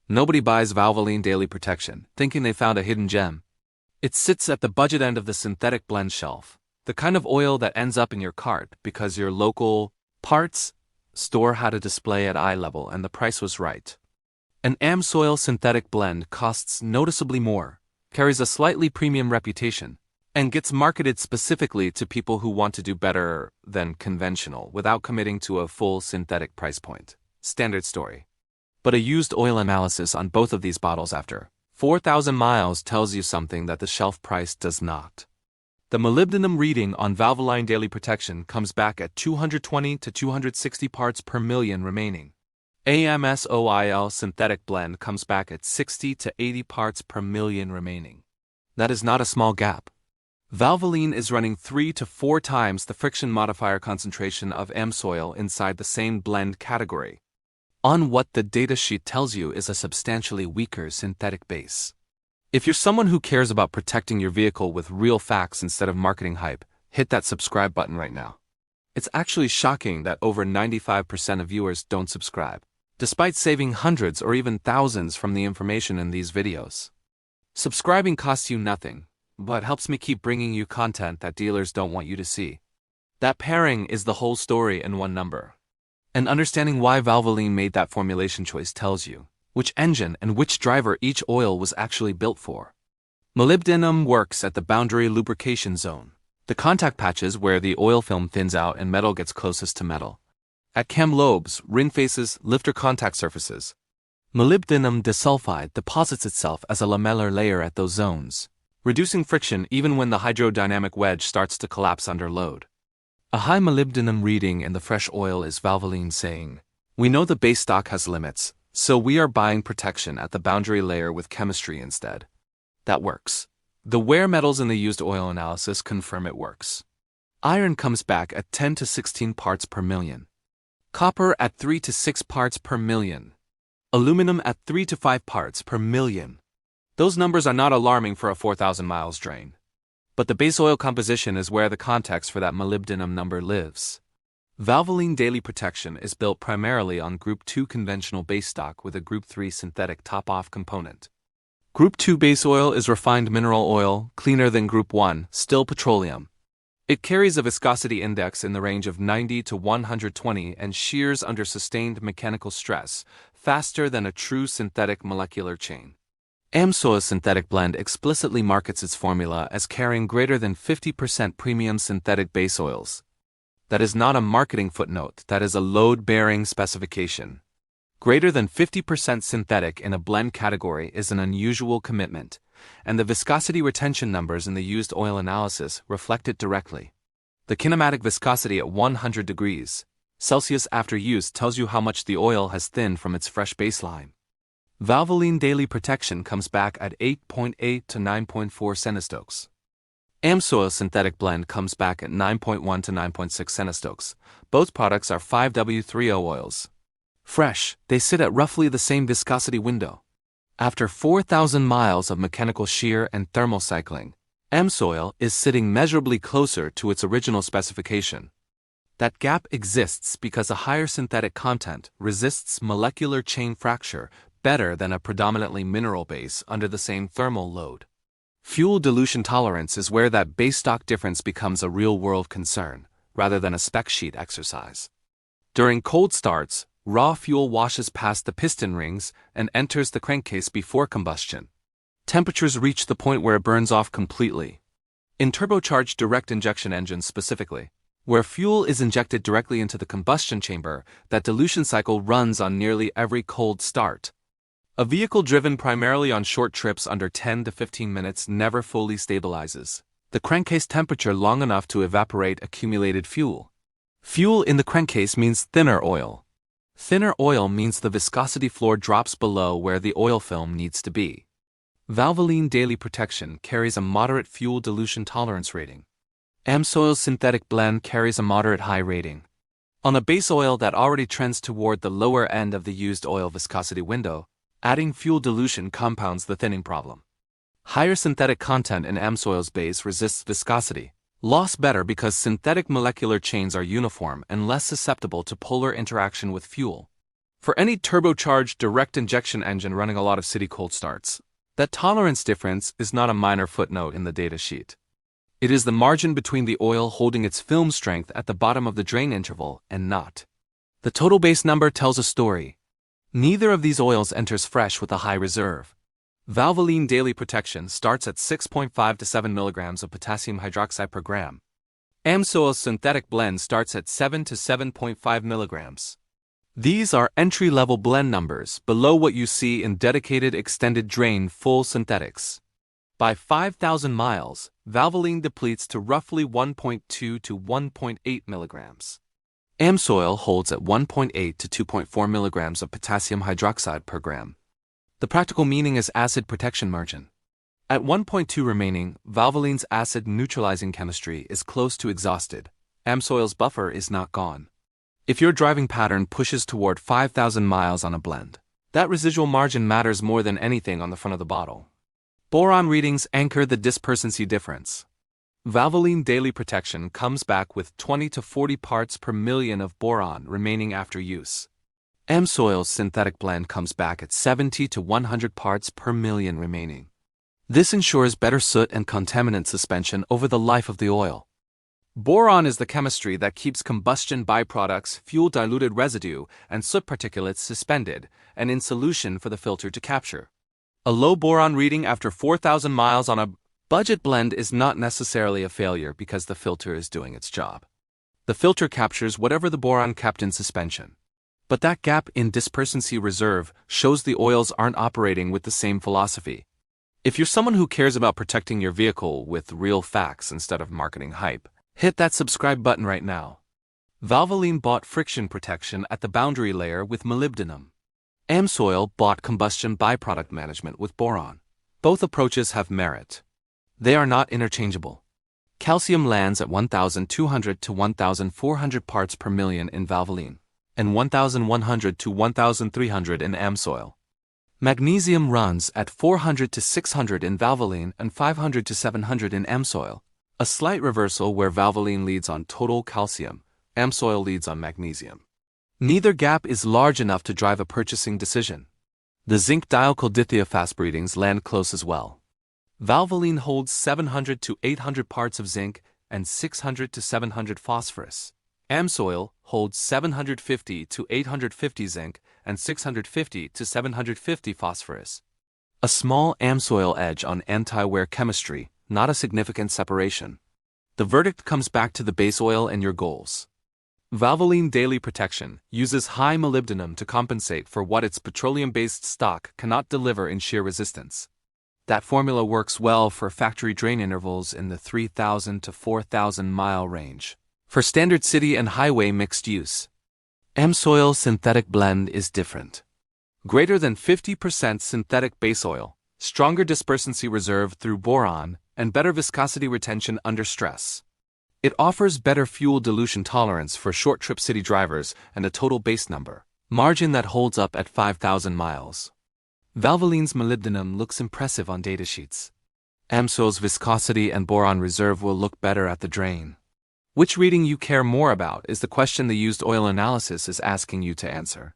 Nobody buys Valvoline Daily Protection, thinking they found a hidden gem. It sits at the budget end of the synthetic blend shelf, the kind of oil that ends up in your cart because your local parts store had a display at eye level and the price was right. An AMSOIL synthetic blend costs noticeably more, carries a slightly premium reputation, and gets marketed specifically to people who want to do better than conventional without committing to a full synthetic price point. Standard story. But a used oil analysis on both of these bottles after 4,000 miles tells you something that the shelf price does not. The molybdenum reading on Valvoline Daily Protection comes back at 220 to 260 parts per million remaining. AMSOIL synthetic blend comes back at 60 to 80 parts per million remaining. That is not a small gap. Valvoline is running 3 to 4 times the friction modifier concentration of AMSOIL inside the same blend category, on what the datasheet tells you is a substantially weaker synthetic base. If you're someone who cares about protecting your vehicle with real facts instead of marketing hype, hit that subscribe button right now. It's actually shocking that over 95% of viewers don't subscribe, despite saving hundreds or even thousands from the information in these videos. Subscribing costs you nothing, but helps me keep bringing you content that dealers don't want you to see. That pairing is the whole story in one number. And understanding why Valvoline made that formulation choice tells you which engine and which driver each oil was actually built for. Molybdenum works at the boundary lubrication zone, the contact patches where the oil film thins out and metal gets closest to metal. At cam lobes, ring faces, lifter contact surfaces, molybdenum disulfide deposits itself as a lamellar layer at those zones, reducing friction even when the hydrodynamic wedge starts to collapse under load. A high molybdenum reading in the fresh oil is Valvoline saying, "We know the base stock has limits, so we are buying protection at the boundary layer with chemistry instead." That works. The wear metals in the used oil analysis confirm it works. Iron comes back at 10 to 16 parts per million. Copper at 3 to 6 parts per million. Aluminum at 3 to 5 parts per million. Those numbers are not alarming for a 4,000 miles drain. But the base oil composition is where the context for that molybdenum number lives. Valvoline Daily Protection is built primarily on Group 2 conventional base stock with a Group 3 synthetic top-off component. Group 2 base oil is refined mineral oil, cleaner than Group 1, still petroleum. It carries a viscosity index in the range of 90 to 120 and shears under sustained mechanical stress, faster than a true synthetic molecular chain. AMSOIL synthetic blend explicitly markets its formula as carrying greater than 50% premium synthetic base oils. That is not a marketing footnote, that is a load-bearing specification. Greater than 50% synthetic in a blend category is an unusual commitment, and the viscosity retention numbers in the used oil analysis reflect it directly. The kinematic viscosity at 100 degrees Celsius after use tells you how much the oil has thinned from its fresh baseline. Valvoline Daily Protection comes back at 8.8 to 9.4 centistokes. AMSOIL synthetic blend comes back at 9.1 to 9.6 centistokes. Both products are 5W30 oils. Fresh, they sit at roughly the same viscosity window. After 4,000 miles of mechanical shear and thermal cycling, AMSOIL is sitting measurably closer to its original specification. That gap exists because a higher synthetic content resists molecular chain fracture better than a predominantly mineral base under the same thermal load. Fuel dilution tolerance is where that base stock difference becomes a real-world concern, rather than a spec sheet exercise. During cold starts, raw fuel washes past the piston rings and enters the crankcase before combustion. Temperatures reach the point where it burns off completely. In turbocharged direct injection engines specifically, where fuel is injected directly into the combustion chamber, that dilution cycle runs on nearly every cold start. A vehicle driven primarily on short trips under 10 to 15 minutes never fully stabilizes the crankcase temperature long enough to evaporate accumulated fuel. Fuel in the crankcase means thinner oil. Thinner oil means the viscosity floor drops below where the oil film needs to be. Valvoline Daily Protection carries a moderate fuel dilution tolerance rating. AMSOIL synthetic blend carries a moderate high rating. On a base oil that already trends toward the lower end of the used oil viscosity window, adding fuel dilution compounds the thinning problem. Higher synthetic content in AMSOIL's base resists viscosity loss better because synthetic molecular chains are uniform and less susceptible to polar interaction with fuel. For any turbocharged direct injection engine running a lot of city cold starts, that tolerance difference is not a minor footnote in the datasheet. It is the margin between the oil holding its film strength at the bottom of the drain interval and not. The total base number tells a story. Neither of these oils enters fresh with a high reserve. Valvoline Daily Protection starts at 6.5 to 7 mg of potassium hydroxide per gram. AMSOIL synthetic blend starts at 7 to 7.5 mg. These are entry-level blend numbers below what you see in dedicated extended drain full synthetics. By 5,000 miles, Valvoline depletes to roughly 1.2 to 1.8 mg. AMSOIL holds at 1.8 to 2.4 mg of potassium hydroxide per gram. The practical meaning is acid protection margin. At 1.2 remaining, Valvoline's acid neutralizing chemistry is close to exhausted. AMSOIL's buffer is not gone. If your driving pattern pushes toward 5,000 miles on a blend, that residual margin matters more than anything on the front of the bottle. Boron readings anchor the dispersency difference. Valvoline Daily Protection comes back with 20 to 40 parts per million of boron remaining after use. AMSOIL's synthetic blend comes back at 70 to 100 parts per million remaining. This ensures better soot and contaminant suspension over the life of the oil. Boron is the chemistry that keeps combustion byproducts, fuel-diluted residue, and soot particulates suspended and in solution for the filter to capture. A low boron reading after 4,000 miles on a budget blend is not necessarily a failure because the filter is doing its job. The filter captures whatever the boron kept in suspension. But that gap in dispersency reserve shows the oils aren't operating with the same philosophy. If you're someone who cares about protecting your vehicle with real facts instead of marketing hype, hit that subscribe button right now. Valvoline bought friction protection at the boundary layer with molybdenum. AMSOIL bought combustion byproduct management with boron. Both approaches have merit. They are not interchangeable. Calcium lands at 1,200 to 1,400 parts per million in Valvoline, and 1,100 to 1,300 in AMSOIL. Magnesium runs at 400 to 600 in Valvoline and 500 to 700 in AMSOIL. A slight reversal where Valvoline leads on total calcium, AMSOIL leads on magnesium. Neither gap is large enough to drive a purchasing decision. The zinc dialkyl-dithiafasp readings land close as well. Valvoline holds 700 to 800 parts of zinc and 600 to 700 phosphorus. AMSOIL holds 750 to 850 zinc and 650 to 750 phosphorus. A small AMSOIL edge on anti-wear chemistry, not a significant separation. The verdict comes back to the base oil and your goals. Valvoline Daily Protection uses high molybdenum to compensate for what its petroleum-based stock cannot deliver in shear resistance. That formula works well for factory drain intervals in the 3,000 to 4,000 mile range. For standard city and highway mixed use, AMSOIL synthetic blend is different. Greater than 50% synthetic base oil, stronger dispersency reserve through boron, and better viscosity retention under stress. It offers better fuel dilution tolerance for short-trip city drivers and a total base number margin that holds up at 5,000 miles. Valvoline's molybdenum looks impressive on datasheets. AMSOIL's viscosity and boron reserve will look better at the drain. Which reading you care more about is the question the used oil analysis is asking you to answer.